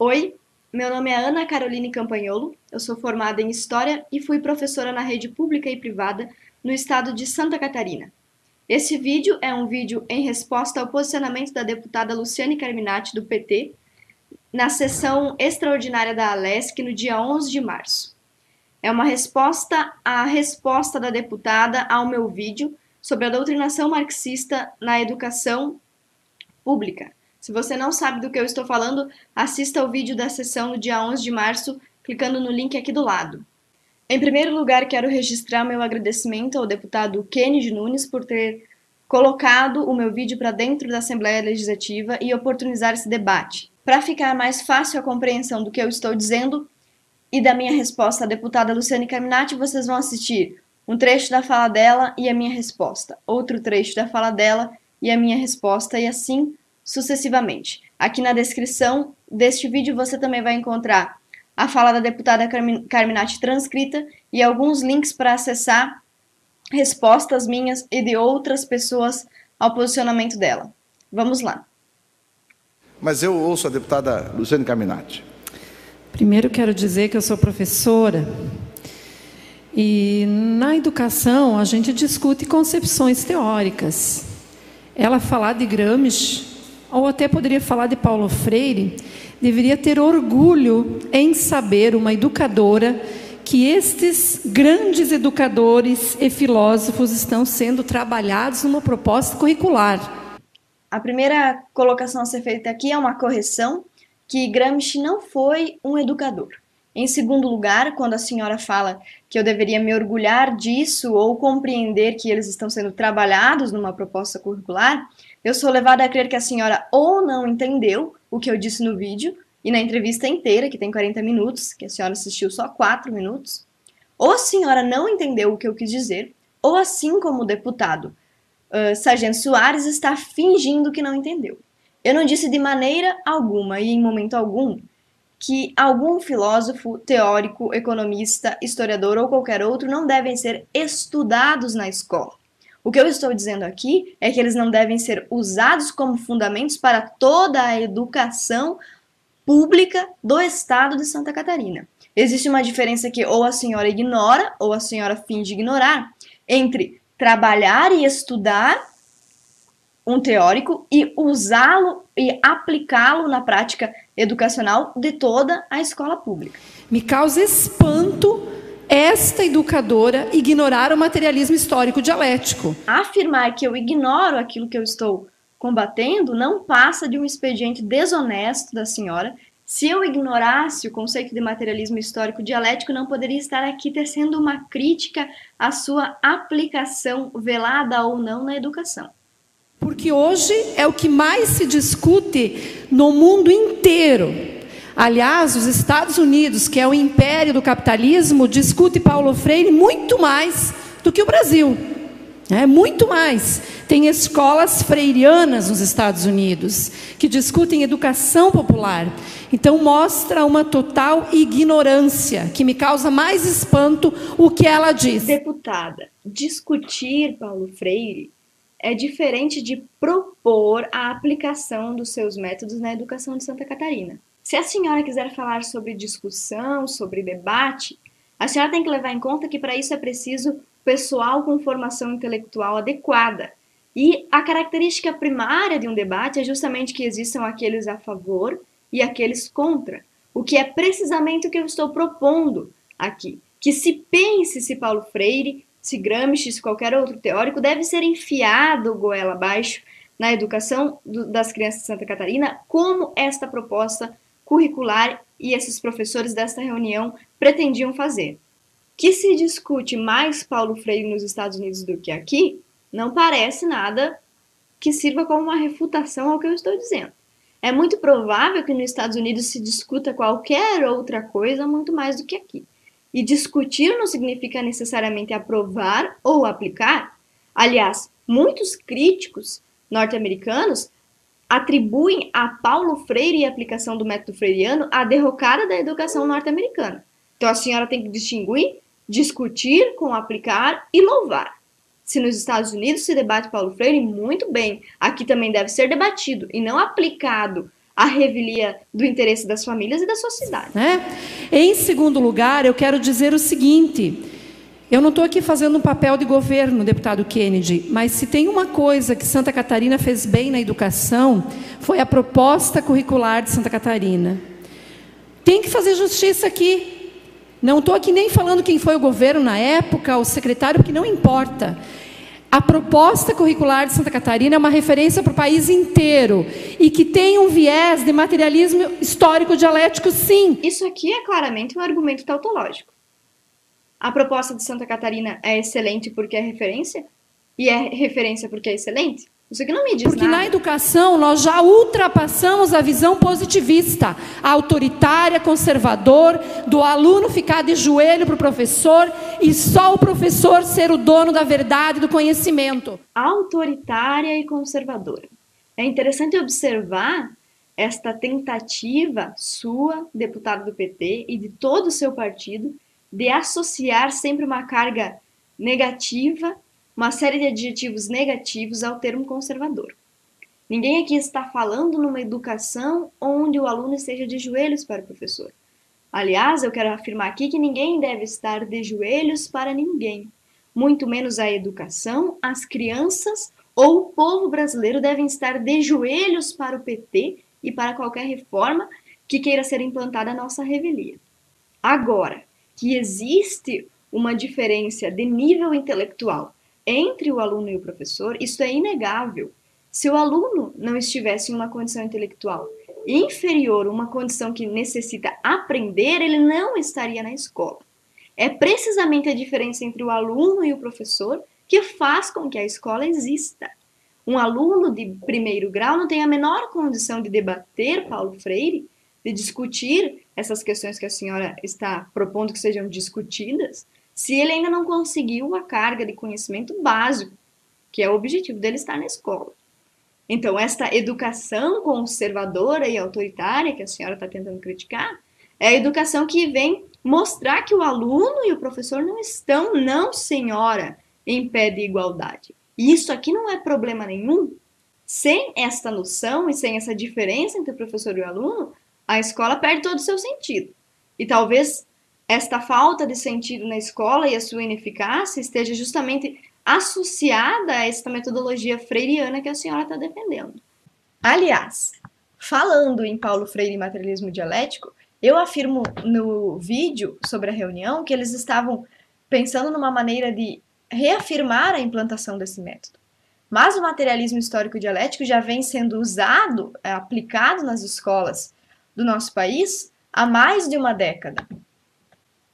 Oi, meu nome é Ana Caroline Campagnolo, eu sou formada em História e fui professora na rede pública e privada no estado de Santa Catarina. Esse vídeo é um vídeo em resposta ao posicionamento da deputada Luciane Carminati, do PT, na sessão extraordinária da Alesc no dia 11 de março. É uma resposta à resposta da deputada ao meu vídeo sobre a doutrinação marxista na educação pública. Se você não sabe do que eu estou falando, assista ao vídeo da sessão no dia 11 de março, clicando no link aqui do lado. Em primeiro lugar, quero registrar meu agradecimento ao deputado Kennedy Nunes por ter colocado o meu vídeo para dentro da Assembleia Legislativa e oportunizar esse debate. Para ficar mais fácil a compreensão do que eu estou dizendo e da minha resposta à deputada Luciane Carminati, vocês vão assistir um trecho da fala dela e a minha resposta, outro trecho da fala dela e a minha resposta, e assim sucessivamente. Aqui na descrição deste vídeo você também vai encontrar a fala da deputada Carminati transcrita e alguns links para acessar respostas minhas e de outras pessoas ao posicionamento dela. Vamos lá. Mas eu ouço a deputada Luciane Carminati. Primeiro quero dizer que eu sou professora e na educação a gente discute concepções teóricas. Ela falar de Gramsci, ou até poderia falar de Paulo Freire, deveria ter orgulho em saber, uma educadora, que estes grandes educadores e filósofos estão sendo trabalhados numa proposta curricular. A primeira colocação a ser feita aqui é uma correção, que Gramsci não foi um educador. Em segundo lugar, quando a senhora fala que eu deveria me orgulhar disso ou compreender que eles estão sendo trabalhados numa proposta curricular, eu sou levada a crer que a senhora ou não entendeu o que eu disse no vídeo e na entrevista inteira, que tem 40 minutos, que a senhora assistiu só 4 minutos, ou a senhora não entendeu o que eu quis dizer, ou assim como o deputado Sargento Soares está fingindo que não entendeu. Eu não disse de maneira alguma e em momento algum que algum filósofo, teórico, economista, historiador ou qualquer outro não devem ser estudados na escola. O que eu estou dizendo aqui é que eles não devem ser usados como fundamentos para toda a educação pública do estado de Santa Catarina. Existe uma diferença que ou a senhora ignora ou a senhora finge ignorar entre trabalhar e estudar um teórico e usá-lo e aplicá-lo na prática educacional de toda a escola pública. Me causa espanto esta educadora ignorar o materialismo histórico dialético. Afirmar que eu ignoro aquilo que eu estou combatendo não passa de um expediente desonesto da senhora. Se eu ignorasse o conceito de materialismo histórico dialético, não poderia estar aqui tecendo uma crítica à sua aplicação, velada ou não, na educação. Porque hoje é o que mais se discute no mundo inteiro. Aliás, os Estados Unidos, que é o império do capitalismo, discute Paulo Freire muito mais do que o Brasil. Muito mais. Tem escolas freirianas nos Estados Unidos, que discutem educação popular. Então, mostra uma total ignorância, que me causa mais espanto o que ela diz. Deputada, discutir Paulo Freire é diferente de propor a aplicação dos seus métodos na educação de Santa Catarina. Se a senhora quiser falar sobre discussão, sobre debate, a senhora tem que levar em conta que para isso é preciso pessoal com formação intelectual adequada. E a característica primária de um debate é justamente que existam aqueles a favor e aqueles contra, o que é precisamente o que eu estou propondo aqui. Que se pense se Paulo Freire, se Gramsci, se qualquer outro teórico, deve ser enfiado goela abaixo na educação das crianças de Santa Catarina, como esta proposta curricular e esses professores desta reunião pretendiam fazer. Que se discute mais Paulo Freire nos Estados Unidos do que aqui, não parece nada que sirva como uma refutação ao que eu estou dizendo. É muito provável que nos Estados Unidos se discuta qualquer outra coisa muito mais do que aqui. E discutir não significa necessariamente aprovar ou aplicar. Aliás, muitos críticos norte-americanos atribuem a Paulo Freire e a aplicação do método freiriano a derrocada da educação norte-americana. Então a senhora tem que distinguir, discutir com aplicar e louvar. Se nos Estados Unidos se debate Paulo Freire, muito bem. Aqui também deve ser debatido e não aplicado a revelia do interesse das famílias e da sociedade. Em segundo lugar, eu quero dizer o seguinte: eu não estou aqui fazendo um papel de governo, deputado Kennedy, mas se tem uma coisa que Santa Catarina fez bem na educação, foi a proposta curricular de Santa Catarina. Tem que fazer justiça aqui. Não estou aqui nem falando quem foi o governo na época, o secretário, porque não importa. A proposta curricular de Santa Catarina é uma referência para o país inteiro e que tem um viés de materialismo histórico dialético, sim. Isso aqui é claramente um argumento tautológico. A proposta de Santa Catarina é excelente porque é referência? E é referência porque é excelente? Isso aqui não me diz porque nada. Na educação nós já ultrapassamos a visão positivista, autoritária, conservador, do aluno ficar de joelho para o professor e só o professor ser o dono da verdade e do conhecimento. Autoritária e conservadora. É interessante observar esta tentativa sua, deputado do PT, e de todo o seu partido, de associar sempre uma carga negativa, uma série de adjetivos negativos ao termo conservador. Ninguém aqui está falando numa educação onde o aluno esteja de joelhos para o professor. Aliás, eu quero afirmar aqui que ninguém deve estar de joelhos para ninguém. Muito menos a educação, as crianças ou o povo brasileiro devem estar de joelhos para o PT e para qualquer reforma que queira ser implantada à nossa revelia. Agora, que existe uma diferença de nível intelectual entre o aluno e o professor, isso é inegável. Se o aluno não estivesse em uma condição intelectual inferior, uma condição que necessita aprender, ele não estaria na escola. É precisamente a diferença entre o aluno e o professor que faz com que a escola exista. Um aluno de primeiro grau não tem a menor condição de debater Paulo Freire, de discutir essas questões que a senhora está propondo que sejam discutidas, se ele ainda não conseguiu a carga de conhecimento básico, que é o objetivo dele estar na escola. Então, esta educação conservadora e autoritária que a senhora está tentando criticar, é a educação que vem mostrar que o aluno e o professor não estão, não senhora, em pé de igualdade. E isso aqui não é problema nenhum. Sem esta noção e sem essa diferença entre o professor e o aluno, a escola perde todo o seu sentido. E talvez esta falta de sentido na escola e a sua ineficácia esteja justamente associada a esta metodologia freiriana que a senhora está defendendo. Aliás, falando em Paulo Freire e materialismo dialético, eu afirmo no vídeo sobre a reunião que eles estavam pensando numa maneira de reafirmar a implantação desse método. Mas o materialismo histórico dialético já vem sendo usado, aplicado nas escolas do nosso país há mais de uma década.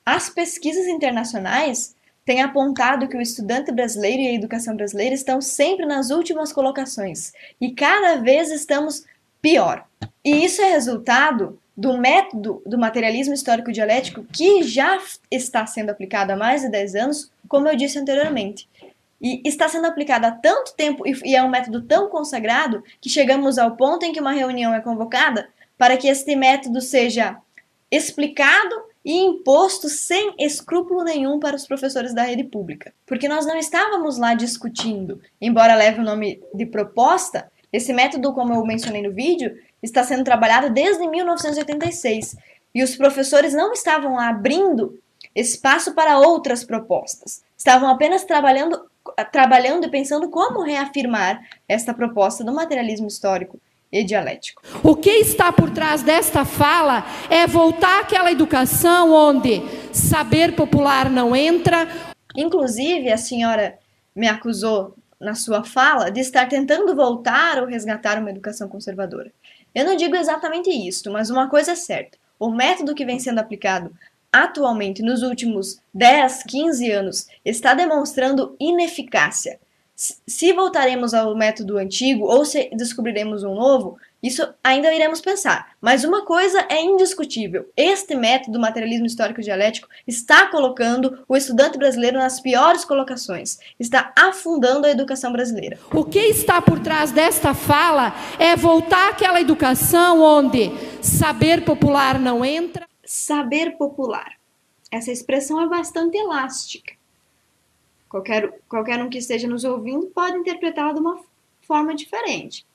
As pesquisas internacionais têm apontado que o estudante brasileiro e a educação brasileira estão sempre nas últimas colocações e cada vez estamos pior. E isso é resultado do método do materialismo histórico dialético que já está sendo aplicado há mais de 10 anos, como eu disse anteriormente. E está sendo aplicado há tanto tempo e é um método tão consagrado que chegamos ao ponto em que uma reunião é convocada para que este método seja explicado e imposto sem escrúpulo nenhum para os professores da rede pública. Porque nós não estávamos lá discutindo, embora leve o nome de proposta, esse método, como eu mencionei no vídeo, está sendo trabalhado desde 1986 e os professores não estavam lá abrindo espaço para outras propostas. Estavam apenas trabalhando e pensando como reafirmar esta proposta do materialismo histórico e dialético. O que está por trás desta fala é voltar àquela educação onde saber popular não entra. Inclusive, a senhora me acusou na sua fala de estar tentando voltar ou resgatar uma educação conservadora. Eu não digo exatamente isso, mas uma coisa é certa. O método que vem sendo aplicado atualmente, nos últimos 10, 15 anos, está demonstrando ineficácia. Se voltaremos ao método antigo ou se descobriremos um novo, isso ainda iremos pensar. Mas uma coisa é indiscutível. Este método, materialismo histórico dialético, está colocando o estudante brasileiro nas piores colocações. Está afundando a educação brasileira. O que está por trás desta fala é voltar àquela educação onde saber popular não entra. Saber popular. Essa expressão é bastante elástica. Qualquer um que esteja nos ouvindo pode interpretá-la de uma forma diferente.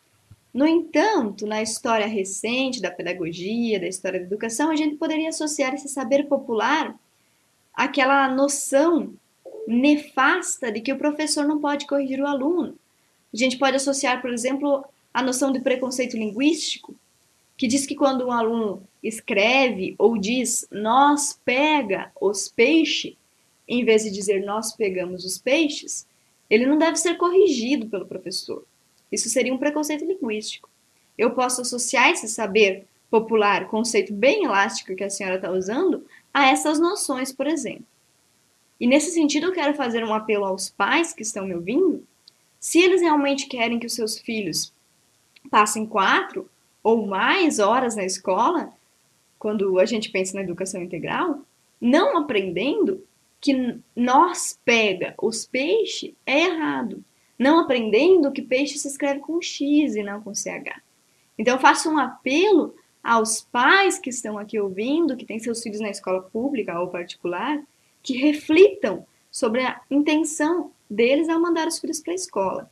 No entanto, na história recente da pedagogia, da história da educação, a gente poderia associar esse saber popular àquela noção nefasta de que o professor não pode corrigir o aluno. A gente pode associar, por exemplo, a noção de preconceito linguístico, que diz que quando um aluno escreve ou diz nós pega os peixes, em vez de dizer nós pegamos os peixes, ele não deve ser corrigido pelo professor. Isso seria um preconceito linguístico. Eu posso associar esse saber popular, conceito bem elástico que a senhora está usando, a essas noções, por exemplo. E nesse sentido eu quero fazer um apelo aos pais que estão me ouvindo. Se eles realmente querem que os seus filhos passem 4 ou mais horas na escola, quando a gente pensa na educação integral, não aprendendo que nós pega os peixes é errado. Não aprendendo que peixe se escreve com X e não com CH. Então eu faço um apelo aos pais que estão aqui ouvindo, que têm seus filhos na escola pública ou particular, que reflitam sobre a intenção deles ao mandar os filhos para a escola.